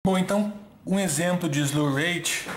Bom, então, um exemplo de slew rate,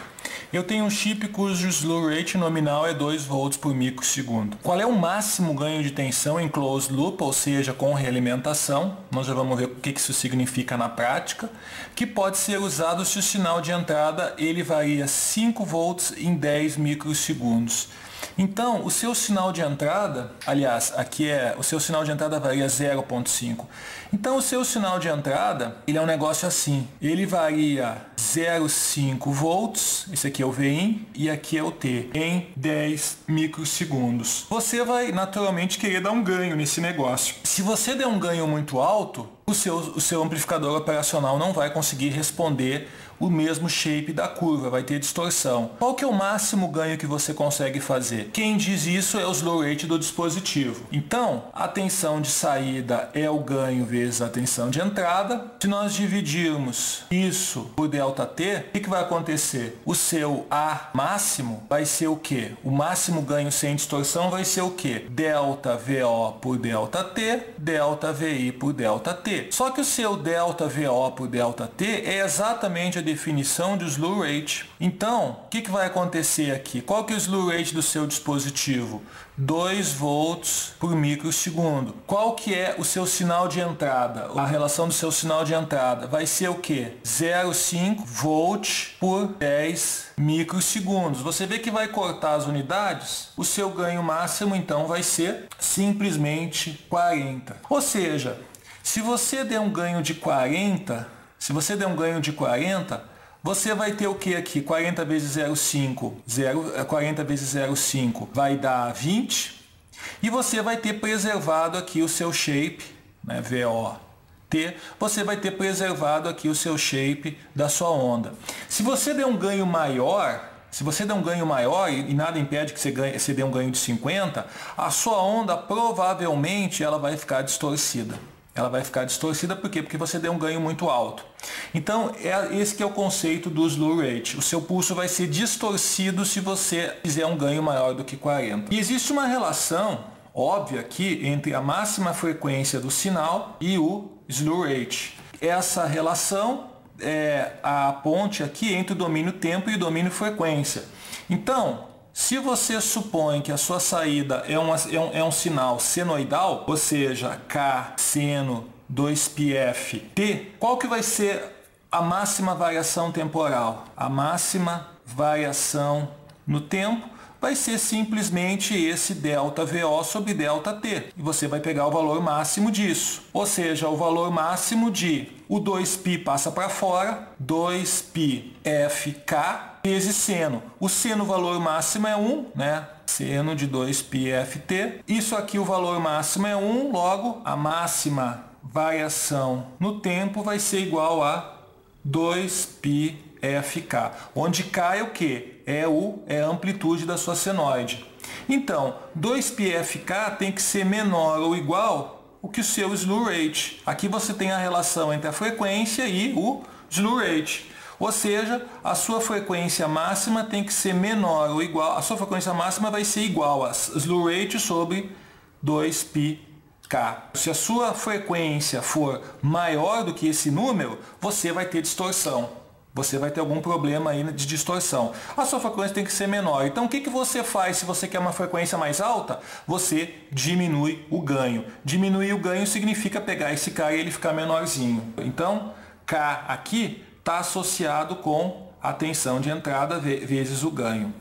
eu tenho um chip cujo slew rate nominal é 2 volts por microsegundo. Qual é o máximo ganho de tensão em closed loop, ou seja, com realimentação? Nós já vamos ver o que isso significa na prática, que pode ser usado se o sinal de entrada ele varia 5 volts em 10 microsegundos. Então, o seu sinal de entrada, aliás, aqui o seu sinal de entrada varia 0,5. Então, o seu sinal de entrada, ele é um negócio assim, ele varia 0,5 volts, esse aqui é o Vin, e aqui é o T, em 10 microsegundos. Você vai naturalmente querer dar um ganho nesse negócio. Se você der um ganho muito alto, o seu amplificador operacional não vai conseguir responder o mesmo shape da curva, vai ter distorção. Qual que é o máximo ganho que você consegue fazer? Quem diz isso é o slew rate do dispositivo. Então, a tensão de saída é o ganho vezes a tensão de entrada. Se nós dividirmos isso por ΔT, o que vai acontecer? O seu A máximo vai ser o quê? O máximo ganho sem distorção vai ser o quê? ΔVO por ΔT, ΔVI por ΔT. Só que o seu ΔVO por ΔT é exatamente a definição de slew rate. Então, o que vai acontecer aqui? Qual que é o slew rate do seu dispositivo? 2 volts por microsegundo. Qual que é o seu sinal de entrada? A relação do seu sinal de entrada vai ser o quê? 0,5 volts por 10 microsegundos. Você vê que vai cortar as unidades? O seu ganho máximo, então, vai ser simplesmente 40. Ou seja, se você der um ganho de 40, você vai ter o que aqui? 40 vezes 0,5, 40 vezes 0,5 vai dar 20. E você vai ter preservado aqui o seu shape, né, VOT, você vai ter preservado aqui o seu shape da sua onda. Se você der um ganho maior, e nada impede que você dê um ganho de 50, a sua onda provavelmente ela vai ficar distorcida. Ela vai ficar distorcida por quê? Porque você deu um ganho muito alto. Então, esse que é o conceito do slew rate. O seu pulso vai ser distorcido se você fizer um ganho maior do que 40. E existe uma relação óbvia aqui entre a máxima frequência do sinal e o slew rate. Essa relação é a ponte aqui entre o domínio tempo e o domínio frequência. Então, se você supõe que a sua saída é um sinal senoidal, ou seja, K seno 2πf t, qual que vai ser a máxima variação temporal? A máxima variação no tempo vai ser simplesmente esse ΔVO sobre ΔT. E você vai pegar o valor máximo disso. Ou seja, o valor máximo de o 2π passa para fora, 2πfk vezes seno. O seno, o valor máximo é 1, né? Seno de 2πft. Isso aqui, o valor máximo é 1, logo a máxima variação no tempo vai ser igual a 2πfk, onde K é o que? É a amplitude da sua senoide. Então, 2πfk tem que ser menor ou igual ao que o seu slew rate. Aqui você tem a relação entre a frequência e o slew rate. Ou seja, a sua frequência máxima tem que ser menor ou igual, a sua frequência máxima vai ser igual a slew rate sobre 2πk. Se a sua frequência for maior do que esse número, você vai ter distorção. Você vai ter algum problema aí de distorção. A sua frequência tem que ser menor. Então, o que você faz se você quer uma frequência mais alta? Você diminui o ganho. Diminuir o ganho significa pegar esse K e ele ficar menorzinho. Então, K aqui está associado com a tensão de entrada vezes o ganho.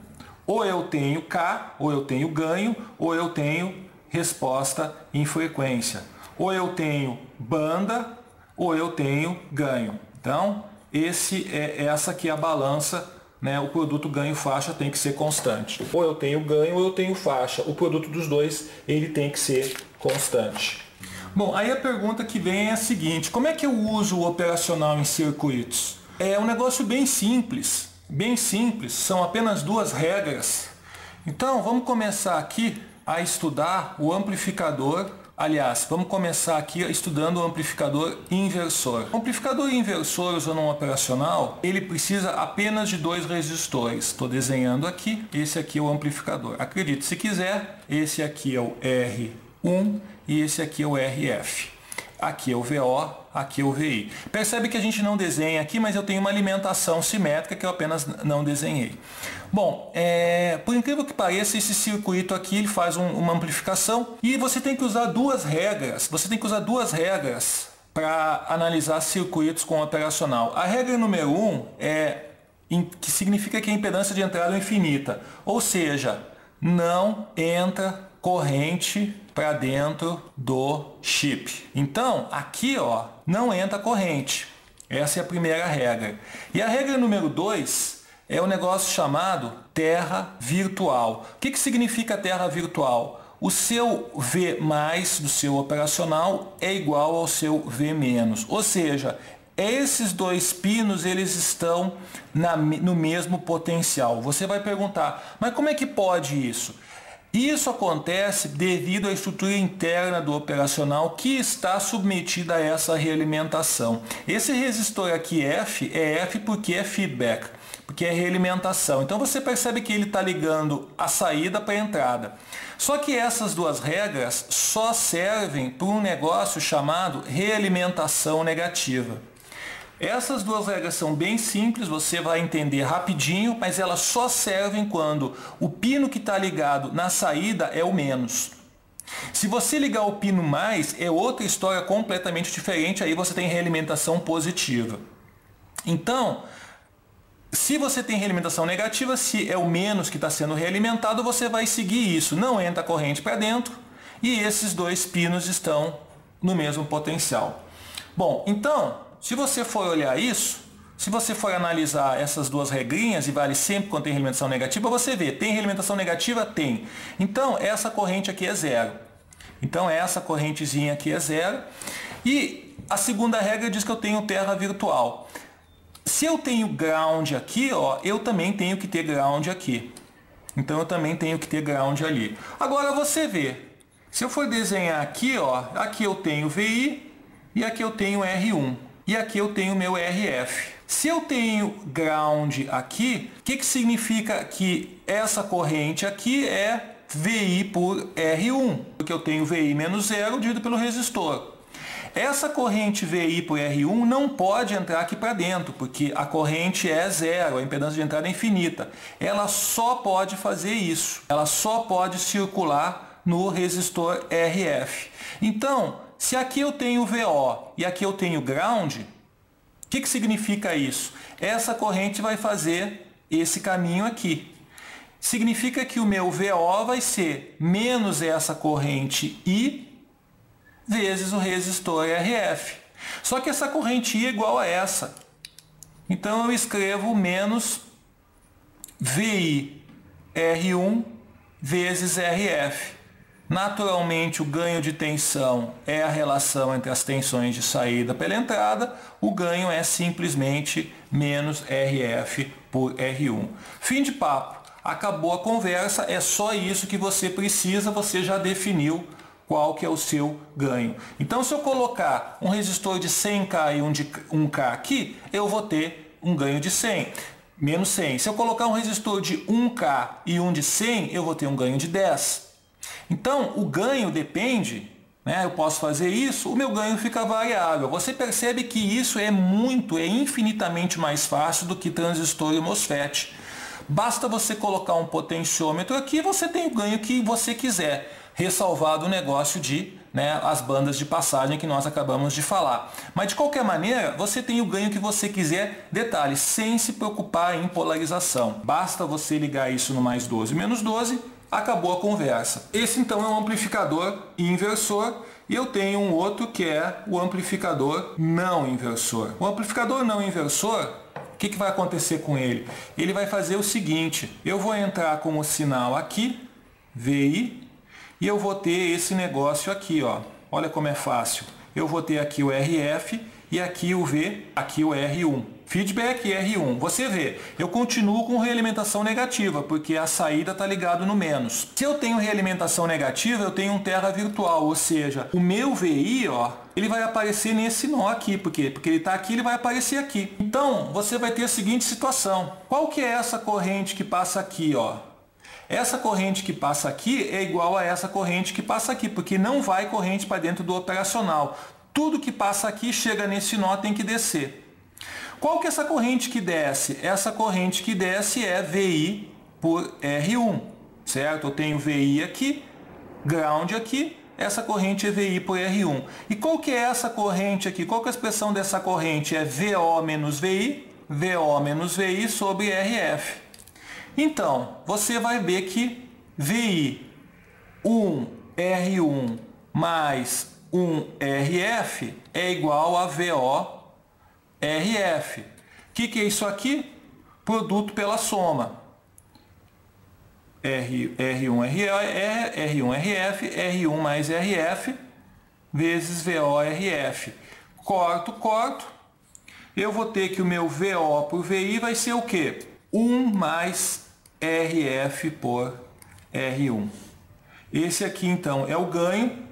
Ou eu tenho K, ou eu tenho ganho, ou eu tenho resposta em frequência. Ou eu tenho banda, ou eu tenho ganho. Então, essa aqui é a balança, né? O produto ganho-faixa tem que ser constante. Ou eu tenho ganho, ou eu tenho faixa. O produto dos dois ele tem que ser constante. Bom, aí a pergunta que vem é a seguinte: como é que eu uso o operacional em circuitos? É um negócio bem simples, são apenas duas regras. Então, vamos começar aqui a estudar o amplificador. Aliás, vamos começar aqui estudando o amplificador inversor. O amplificador inversor usando um operacional, ele precisa apenas de 2 resistores. Estou desenhando aqui, esse aqui é o amplificador. Acredite se quiser, esse aqui é o R1 e esse aqui é o RF. aqui é o VO, aqui é o VI. Percebe que a gente não desenha aqui, mas eu tenho uma alimentação simétrica que eu apenas não desenhei. Bom, por incrível que pareça, esse circuito aqui ele faz uma amplificação e você tem que usar duas regras. Você tem que usar duas regras para analisar circuitos com operacional. A regra número 1 que significa que a impedância de entrada é infinita, ou seja, não entra corrente para dentro do chip. Então, aqui ó, não entra corrente. Essa é a primeira regra. E a regra número 2 é um negócio chamado terra virtual. O que significa terra virtual? O seu V mais do seu operacional é igual ao seu V menos. Ou seja, esses dois pinos eles estão no mesmo potencial. Você vai perguntar, mas como é que pode isso? Isso acontece devido à estrutura interna do operacional que está submetida a essa realimentação. Esse resistor aqui F é F porque é feedback, porque é realimentação. Então você percebe que ele está ligando a saída para a entrada. Só que essas duas regras só servem para um negócio chamado realimentação negativa. Essas duas regras são bem simples, você vai entender rapidinho, mas elas só servem quando o pino que está ligado na saída é o menos. Se você ligar o pino mais, é outra história completamente diferente, aí você tem realimentação positiva. Então, se você tem realimentação negativa, se é o menos que está sendo realimentado, você vai seguir isso. Não entra corrente para dentro e esses dois pinos estão no mesmo potencial. Bom, então, se você for olhar isso, se você for analisar essas duas regrinhas, e vale sempre quando tem realimentação negativa, você vê, tem realimentação negativa? Tem. Então, essa corrente aqui é zero. Então, essa correntezinha aqui é zero. E a segunda regra diz que eu tenho terra virtual. Se eu tenho ground aqui, ó, eu também tenho que ter ground aqui. Então, eu também tenho que ter ground ali. Agora, você vê, se eu for desenhar aqui, ó, aqui eu tenho VI e aqui eu tenho R1. E aqui eu tenho meu RF. Se eu tenho ground aqui, o que significa que essa corrente aqui é VI por R1? Porque eu tenho VI menos zero dividido pelo resistor. Essa corrente VI por R1 não pode entrar aqui para dentro, porque a corrente é zero, a impedância de entrada é infinita. Ela só pode fazer isso. Ela só pode circular no resistor RF. Então, se aqui eu tenho VO e aqui eu tenho ground, o que significa isso? Essa corrente vai fazer esse caminho aqui. Significa que o meu VO vai ser menos essa corrente I vezes o resistor RF. Só que essa corrente I é igual a essa. Então eu escrevo menos VI R1 vezes RF. Naturalmente, o ganho de tensão é a relação entre as tensões de saída pela entrada. O ganho é simplesmente menos RF por R1. Fim de papo. Acabou a conversa. É só isso que você precisa. Você já definiu qual que é o seu ganho. Então, se eu colocar um resistor de 100K e um de 1K aqui, eu vou ter um ganho de 100. Menos 100. Se eu colocar um resistor de 1K e um de 100, eu vou ter um ganho de 10. Então, o ganho depende, né? Eu posso fazer isso, o meu ganho fica variável. Você percebe que isso é infinitamente mais fácil do que transistor e MOSFET. Basta você colocar um potenciômetro aqui e você tem o ganho que você quiser, ressalvado o negócio de as bandas de passagem que nós acabamos de falar. Mas de qualquer maneira, você tem o ganho que você quiser, detalhe, sem se preocupar em polarização. Basta você ligar isso no mais 12 menos 12, acabou a conversa. Esse então é um amplificador inversor e eu tenho um outro que é o amplificador não inversor. O amplificador não inversor, o que vai acontecer com ele? Ele vai fazer o seguinte, eu vou entrar com o sinal aqui, VI, e eu vou ter esse negócio aqui, ó. Olha como é fácil. Eu vou ter aqui o RF e aqui o V, aqui o R1. Feedback R1. Você vê, eu continuo com realimentação negativa, porque a saída está ligado no menos. Se eu tenho realimentação negativa, eu tenho um terra virtual, ou seja, o meu VI, ó, ele vai aparecer nesse nó aqui. Por quê? Porque ele está aqui, ele vai aparecer aqui. Então, você vai ter a seguinte situação. Qual que é essa corrente que passa aqui, ó? Essa corrente que passa aqui é igual a essa corrente que passa aqui, porque não vai corrente para dentro do operacional. Tudo que passa aqui chega nesse nó tem que descer. Qual que é essa corrente que desce? Essa corrente que desce é VI por R1, certo? Eu tenho VI aqui, ground aqui, essa corrente é VI por R1. E qual que é essa corrente aqui? Qual que é a expressão dessa corrente? É VO menos VI sobre RF. Então, você vai ver que VI 1R1 mais 1RF é igual a VO RF. O que é isso aqui? Produto pela soma. R1RF, R1 mais RF, vezes VO-RF. Corto. Eu vou ter que o meu VO por VI vai ser o quê? 1 mais RF por R1. Esse aqui, então, é o ganho.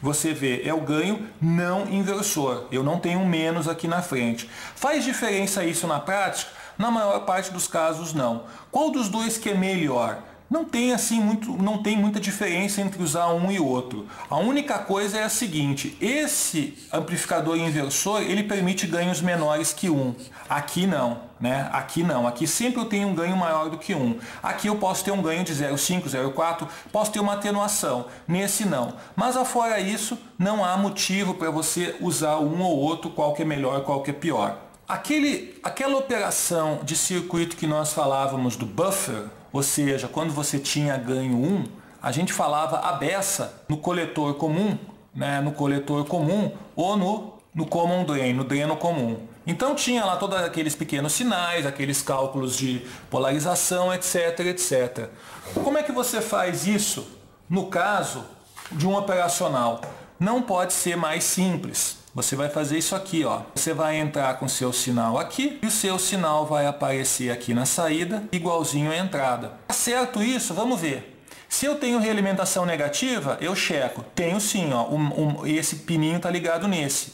Você vê, é o ganho não inversor. Eu não tenho um menos aqui na frente. Faz diferença isso na prática? Na maior parte dos casos, não. Qual dos dois que é melhor? Não tem muita diferença entre usar um e outro. A única coisa é a seguinte: esse amplificador inversor, ele permite ganhos menores que 1. Aqui não, né? Aqui não. Aqui sempre eu tenho um ganho maior do que 1. Aqui eu posso ter um ganho de 0,5, 0,4, posso ter uma atenuação. Nesse não. Mas afora isso, não há motivo para você usar um ou outro, qual que é melhor, qual que é pior. Aquela operação de circuito que nós falávamos do buffer, ou seja, quando você tinha ganho 1, a gente falava a beça no coletor comum, né, ou no common drain, no dreno comum. Então tinha lá todos aqueles pequenos sinais, aqueles cálculos de polarização, etc, etc. Como é que você faz isso no caso de um operacional? Não pode ser mais simples. Você vai fazer isso aqui, ó. Você vai entrar com o seu sinal aqui e o seu sinal vai aparecer aqui na saída, igualzinho à entrada. Tá certo isso? Vamos ver. Se eu tenho realimentação negativa, eu checo. Tenho sim, ó. Esse pininho está ligado nesse.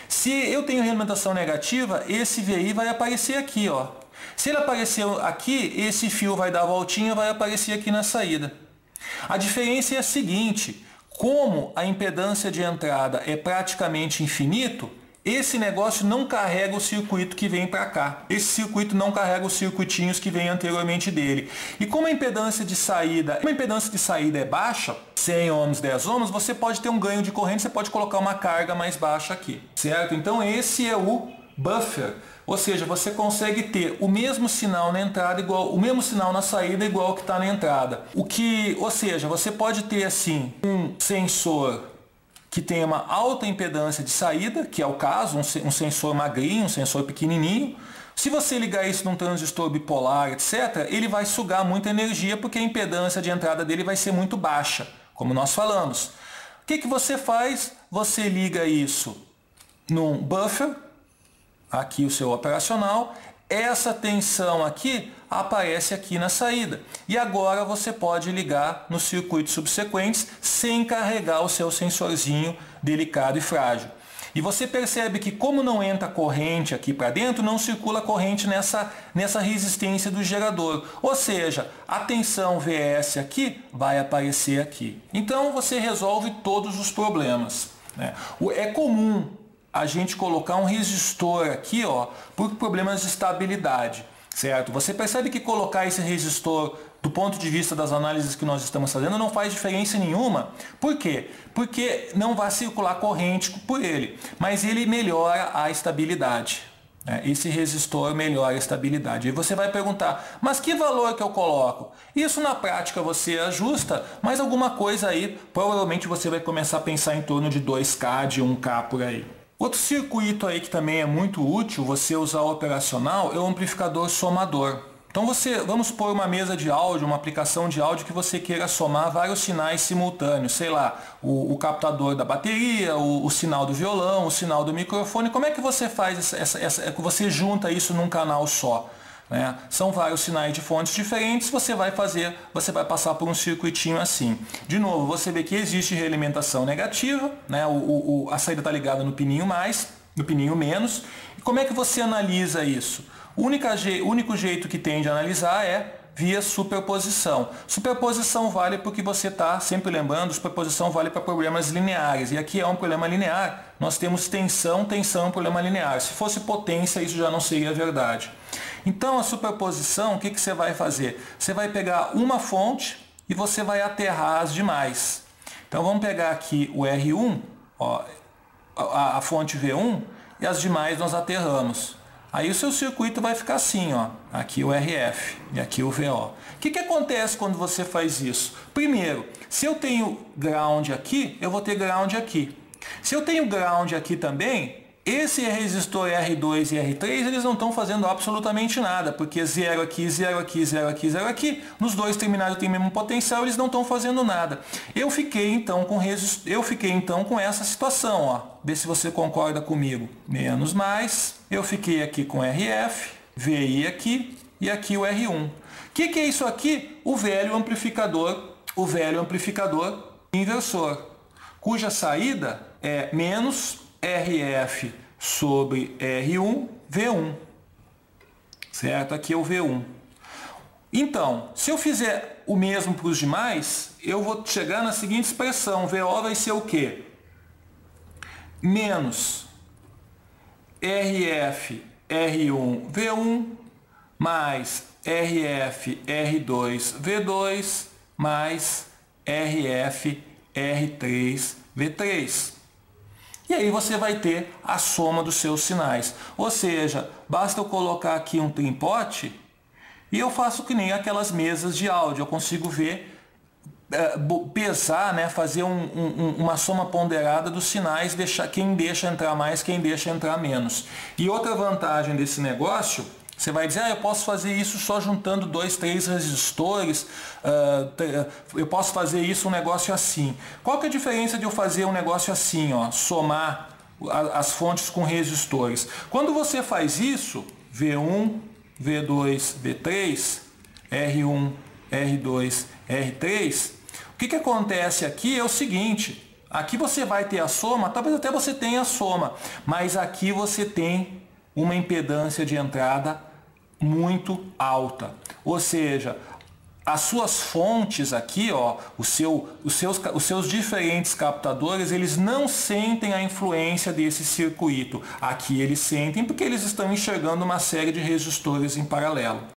Se eu tenho realimentação negativa, esse VI vai aparecer aqui, ó. Se ele aparecer aqui, esse fio vai dar a voltinha e vai aparecer aqui na saída. A diferença é a seguinte: como a impedância de entrada é praticamente infinito, esse negócio não carrega o circuito que vem para cá. Esse circuito não carrega os circuitinhos que vêm anteriormente dele. E como a impedância de saída é baixa, 100 ohms, 10 ohms, você pode ter um ganho de corrente, você pode colocar uma carga mais baixa aqui, certo? Então esse é o buffer. Ou seja, você consegue ter o mesmo sinal na entrada igual, o mesmo sinal na saída igual ao que está na entrada. Ou seja, você pode ter assim um sensor que tem uma alta impedância de saída, que é o caso, um sensor magrinho, um sensor pequenininho. Se você ligar isso num transistor bipolar, etc., ele vai sugar muita energia porque a impedância de entrada dele vai ser muito baixa, como nós falamos. O que você faz? Você liga isso num buffer, aqui o seu operacional, essa tensão aqui aparece aqui na saída. E agora você pode ligar nos circuitos subsequentes sem carregar o seu sensorzinho delicado e frágil. E você percebe que como não entra corrente aqui para dentro, não circula corrente nessa resistência do gerador. Ou seja, a tensão VS aqui vai aparecer aqui. Então você resolve todos os problemas, né? É comum a gente colocar um resistor aqui, ó, por problemas de estabilidade, certo? Você percebe que colocar esse resistor, do ponto de vista das análises que nós estamos fazendo, não faz diferença nenhuma. Por quê? Porque não vai circular corrente por ele, mas ele melhora a estabilidade. Esse resistor melhora a estabilidade. E você vai perguntar, mas que valor que eu coloco? Isso na prática você ajusta, mas alguma coisa aí, provavelmente você vai começar a pensar em torno de 2K, de 1K por aí. Outro circuito aí que também é muito útil você usar operacional é o amplificador somador. Então vamos supor uma mesa de áudio, uma aplicação de áudio que você queira somar vários sinais simultâneos, sei lá, o captador da bateria, o sinal do violão, o sinal do microfone. Como é que você faz você junta isso num canal só? Né? São vários sinais de fontes diferentes, você vai passar por um circuitinho assim. De novo, você vê que existe realimentação negativa, né? A saída está ligada no pininho mais, no pininho menos. E como é que você analisa isso? O único jeito que tem de analisar é via superposição. Superposição vale porque você está sempre lembrando, superposição vale para problemas lineares. E aqui é um problema linear, nós temos tensão, tensão é um problema linear. Se fosse potência, isso já não seria verdade. Então a superposição, o que você vai fazer? Você vai pegar uma fonte e você vai aterrar as demais. Então vamos pegar aqui o R1, ó, a fonte V1, e as demais nós aterramos. Aí o seu circuito vai ficar assim, ó. Aqui o RF e aqui o VO. O que acontece quando você faz isso? Primeiro, se eu tenho ground aqui, eu vou ter ground aqui. Se eu tenho ground aqui também, esse resistor R2 e R3, eles não estão fazendo absolutamente nada, porque 0 aqui, 0 aqui, 0 aqui, 0 aqui, nos dois terminais tem o mesmo potencial, eles não estão fazendo nada. Eu fiquei então com essa situação, ó. Vê se você concorda comigo. Menos mais, eu fiquei aqui com RF, VI aqui e aqui o R1. O que é isso aqui? O velho amplificador inversor, cuja saída é menos RF sobre R1, V1. Certo? Aqui é o V1. Então, se eu fizer o mesmo para os demais, eu vou chegar na seguinte expressão. VO vai ser o quê? Menos RF, R1, V1, mais RF, R2, V2, mais RF, R3, V3. E aí você vai ter a soma dos seus sinais. Ou seja, basta eu colocar aqui um trimpote e eu faço que nem aquelas mesas de áudio. Eu consigo ver, pesar, né, fazer uma soma ponderada dos sinais, quem deixa entrar mais, quem deixa entrar menos. E outra vantagem desse negócio, você vai dizer, eu posso fazer isso só juntando 2, 3 resistores, eu posso fazer isso um negócio assim. Qual que é a diferença de eu fazer um negócio assim, ó, somar as fontes com resistores? Quando você faz isso, V1, V2, V3, R1, R2, R3, o que acontece aqui é o seguinte, aqui você vai ter a soma, talvez até você tenha a soma, mas aqui você tem uma impedância de entrada muito alta. Ou seja, as suas fontes aqui, ó, os seus diferentes captadores, eles não sentem a influência desse circuito. Aqui eles sentem porque eles estão enxergando uma série de resistores em paralelo.